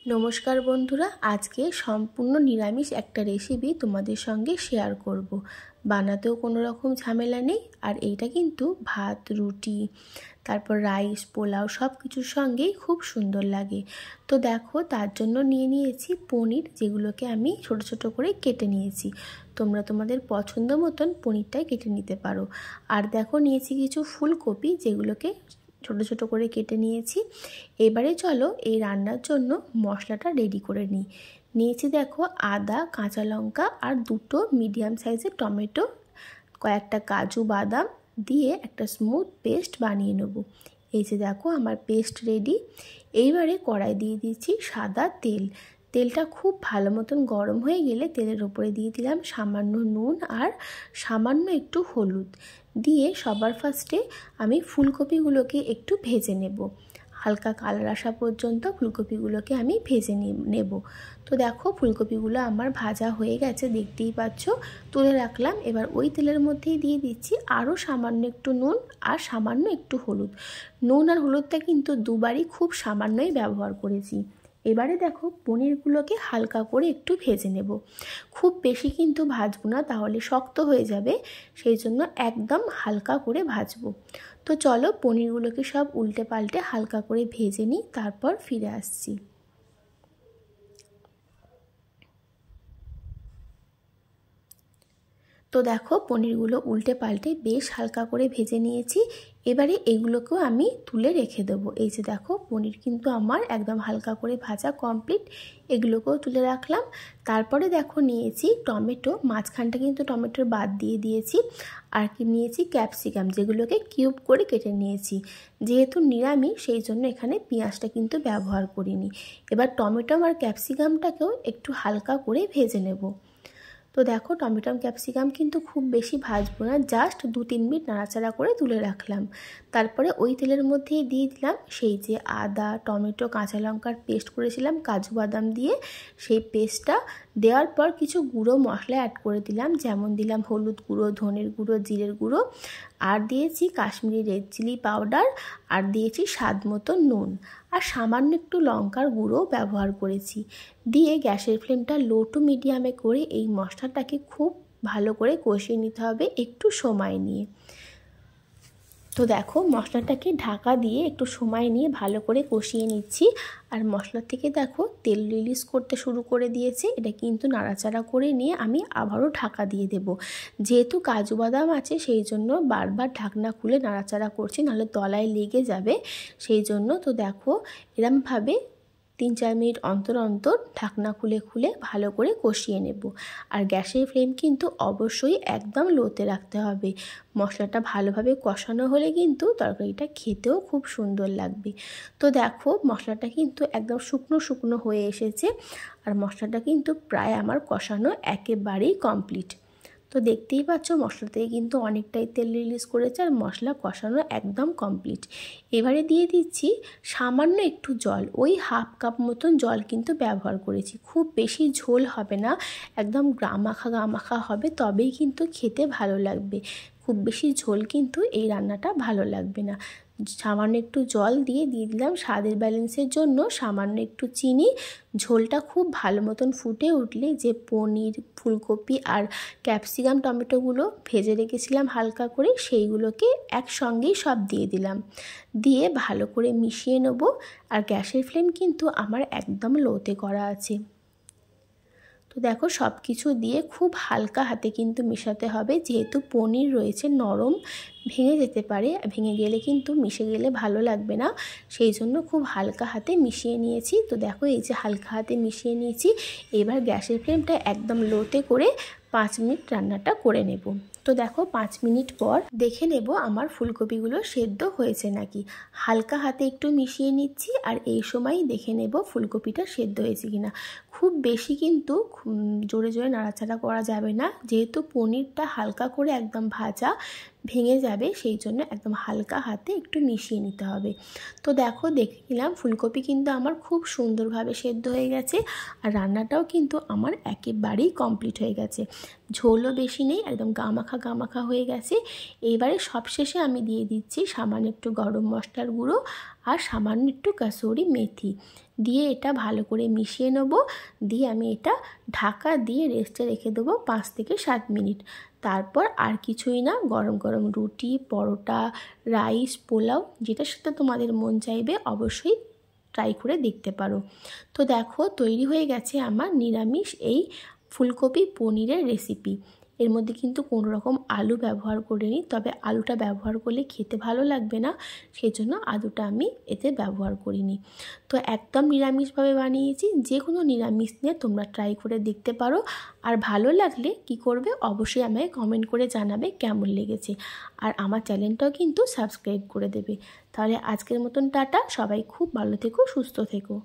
নমস্কার বন্ধুরা, আজকে সম্পূর্ণ নিরামিষ একটা রেসিপি তোমাদের সঙ্গে শেয়ার করব। বানাতেও কোনো রকম ঝামেলা নেই, আর এইটা কিন্তু ভাত, রুটি, তারপর রাইস, পোলাও সব কিছুর সঙ্গেই খুব সুন্দর লাগে। তো দেখো, তার জন্য নিয়ে নিয়েছি পনির, যেগুলোকে আমি ছোট ছোট করে কেটে নিয়েছি। তোমরা তোমাদের পছন্দ মতন পনিরটাই কেটে নিতে পারো। আর দেখো, নিয়েছি কিছু ফুলকপি, যেগুলোকে ছোট ছোট করে কেটে নিয়েছি। এবারে চলো এই রান্নার জন্য মশলাটা রেডি করে নিয়েছি। দেখো, আদা, কাঁচা লঙ্কা আর দুটো মিডিয়াম সাইজের টমেটো, কয়েকটা কাজু বাদাম দিয়ে একটা স্মুথ পেস্ট বানিয়ে নেব। এই যে দেখো, আমার পেস্ট রেডি। এইবারে কড়াই দিয়ে দিচ্ছি সাদা তেল। তেলটা খুব ভালো মতন গরম হয়ে গেলে তেলের ওপরে দিয়ে দিলাম সামান্য নুন আর সামান্য একটু হলুদ দিয়ে সবার ফার্স্টে আমি ফুলকপিগুলোকে একটু ভেজে নেব। হালকা কালার আসা পর্যন্ত ফুলকপিগুলোকে আমি ভেজে নেব। তো দেখো, ফুলকপিগুলো আমার ভাজা হয়ে গেছে, দেখতেই পাচ্ছ। তুলে রাখলাম। এবার ওই তেলের মধ্যেই দিয়ে দিচ্ছি আরও সামান্য একটু নুন আর সামান্য একটু হলুদ। নুন আর হলুদটা কিন্তু দুবারই খুব সামান্যই ব্যবহার করেছি। এবারে দেখো, পনিরগুলোকে হালকা করে একটু ভেজে নেব। খুব বেশি কিন্তু ভাজবো না, তাহলে শক্ত হয়ে যাবে, সেই জন্য একদম হালকা করে ভাজবো। তো চলো, পনিরগুলোকে সব উল্টে পাল্টে হালকা করে ভেজে নিই, তারপর ফিরে আসছি। তো দেখো, পনিরগুলো উল্টে পাল্টে বেশ হালকা করে ভেজে নিয়েছি। এবারে এগুলোকেও আমি তুলে রেখে দেবো। এই যে দেখো, পনির কিন্তু আমার একদম হালকা করে ভাজা কমপ্লিট। এগুলোকেও তুলে রাখলাম। তারপরে দেখো, নিয়েছি টমেটো, মাঝখানটা কিন্তু টমেটোর বাদ দিয়ে দিয়েছি। আর কি নিয়েছি, ক্যাপসিকাম, যেগুলোকে কিউব করে কেটে নিয়েছি। যেহেতু নিরামিষ, সেই জন্য এখানে পেঁয়াজটা কিন্তু ব্যবহার করিনি। এবার টমেটো আর ক্যাপসিকামটাকেও একটু হালকা করে ভেজে নেব। তো দেখো, টমেটো ক্যাপসিকাম কিন্তু খুব বেশি ভাজবো না, জাস্ট 2-3 মিনিট নাড়াচাড়া করে তুলে রাখলাম। তারপরে ওই তেলের মধ্যেই দিয়ে দিলাম সেই যে আদা, টমেটো, কাঁচা লঙ্কার পেস্ট করেছিলাম কাজু বাদাম দিয়ে, সেই পেস্টটা দেওয়ার পর কিছু গুঁড়ো মশলা অ্যাড করে দিলাম। যেমন দিলাম হলুদ গুঁড়ো, ধনের গুঁড়ো, জিরের গুঁড়ো, আর দিয়েছি কাশ্মীরি রেড চিলি পাউডার, আর দিয়েছি স্বাদ মতো নুন, আর সামান্য একটু লঙ্কার গুঁড়ো ব্যবহার করেছি। দিয়ে গ্যাসের ফ্লেমটা লো টু মিডিয়ামে করে এই মশলাটাকে খুব ভালো করে কষিয়ে নিতে হবে একটু সময় নিয়ে। তো দেখো, মশলাটাকে ঢাকা দিয়ে একটু সময় নিয়ে ভালো করে কষিয়ে নিচ্ছি। আর মশলা থেকে দেখো তেল রিলিজ করতে শুরু করে দিয়েছে। এটা কিন্তু নাড়াচাড়া করে নিয়ে আমি আবারও ঢাকা দিয়ে দেব। যেহেতু কাজু বাদাম আছে, সেই জন্য বারবার ঢাকনা খুলে নাড়াচাড়া করছি, নাহলে তলায় লেগে যাবে, সেই জন্য। তো দেখো, এরমভাবে 3-4 মিনিট অন্তর অন্তর ঢাকনা খুলে খুলে ভালো করে কষিয়ে নেব। আর গ্যাসের ফ্লেম কিন্তু অবশ্যই একদম লোতে রাখতে হবে। মশলাটা ভালোভাবে কষানো হলে কিন্তু তরকারিটা খেতেও খুব সুন্দর লাগবে। তো দেখো, মশলাটা কিন্তু একদম শুকনো শুকনো হয়ে এসেছে, আর মশলাটা কিন্তু প্রায় আমার কষানো একেবারেই কমপ্লিট। তো দেখতেই পাচ্ছ, মশলা থেকে কিন্তু অনেকটাই তেল রিলিজ করেছে, আর মশলা কষানো একদম কমপ্লিট। এবারে দিয়ে দিচ্ছি সামান্য একটু জল, ওই হাফ কাপ মতন জল কিন্তু ব্যবহার করেছি। খুব বেশি ঝোল হবে না, একদম গামাখা গামাখা হবে, তবেই কিন্তু খেতে ভালো লাগবে। খুব বেশি ঝোল কিন্তু এই রান্নাটা ভালো লাগবে না। সামান্য একটু জল দিয়ে দিলাম স্বাদের ব্যালেন্সের জন্য সামান্য একটু চিনি। ঝোলটা খুব ভালো মতন ফুটে উঠলে যে পনির, ফুলকপি আর ক্যাপসিকাম, টমেটোগুলো ভেজে রেখেছিলাম হালকা করে, সেইগুলোকে একসঙ্গেই সব দিয়ে দিলাম। দিয়ে ভালো করে মিশিয়ে নেব। আর গ্যাসের ফ্লেম কিন্তু আমার একদম লোতে করা আছে। তো দেখো, সব কিছু দিয়ে খুব হালকা হাতে কিন্তু মেশাতে হবে, যেহেতু পনির রয়েছে, নরম ভেঙে যেতে পারে, ভেঙে গেলে কিন্তু মিশে গেলে ভালো লাগবে না, সেই জন্য খুব হালকা হাতে মিশিয়ে নিয়েছি। তো দেখো, এই যে হালকা হাতে মিশিয়ে নিয়েছি। এবার গ্যাসের ফ্লেমটা একদম লোতে করে 5 মিনিট রান্নাটা করে নেব। তো দেখো, 5 মিনিট পর দেখে নেব আমার ফুলকপিগুলো সেদ্ধ হয়েছে নাকি। হালকা হাতে একটু মিশিয়ে নিচ্ছি, আর এই সময় দেখে নেব ফুলকপিটা সেদ্ধ হয়েছে কিনা। খুব বেশি কিন্তু জোরে জোরে নাড়াচাড়া করা যাবে না, যেহেতু পনিরটা হালকা করে একদম ভাজা, ভেঙে যাবে, সেই জন্য একদম হালকা হাতে একটু মিশিয়ে নিতে হবে। তো দেখো, দেখে নিলাম ফুলকপি কিন্তু আমার খুব সুন্দরভাবে সেদ্ধ হয়ে গেছে, আর রান্নাটাও কিন্তু আমার একেবারেই কমপ্লিট হয়ে গেছে। ঝোলও বেশি নেই, একদম গামাখা হয়ে গেছে। এইবারে সবশেষে আমি দিয়ে দিচ্ছি সামান্য একটু গরম মশলার গুঁড়ো আর সামান্য একটু কাসুরি মেথি দিয়ে এটা ভালো করে মিশিয়ে নেব। দিয়ে আমি এটা ঢাকা দিয়ে রেস্টে রেখে দেবো 5 থেকে 7 মিনিট। তারপর আর কিছুই না, গরম গরম রুটি, পরোটা, রাইস, পোলাও যেটার সাথে তোমাদের মন চাইবে অবশ্যই ট্রাই করে দেখতে পারো। তো দেখো তৈরি হয়ে গেছে আমার নিরামিষ এই ফুলকপি পনিরের রেসিপি। এর মধ্যে কিন্তু কোনো রকম আলু ব্যবহার করিনি, তবে আলুটা ব্যবহার করলে খেতে ভালো লাগবে না, সেই জন্য আলুটা আমি এতে ব্যবহার করিনি। তো একদম নিরামিষভাবে বানিয়েছি, যে কোনো নিরামিষ নিয়ে তোমরা ট্রাই করে দেখতে পারো। আর ভালো লাগলে কি করবে অবশ্যই আমায় কমেন্ট করে জানাবে কেমন লেগেছে। আর আমার চ্যানেলটাও কিন্তু সাবস্ক্রাইব করে দেবে। তাহলে আজকের মতন টাটা, সবাই খুব ভালো থেকো, সুস্থ থেকো।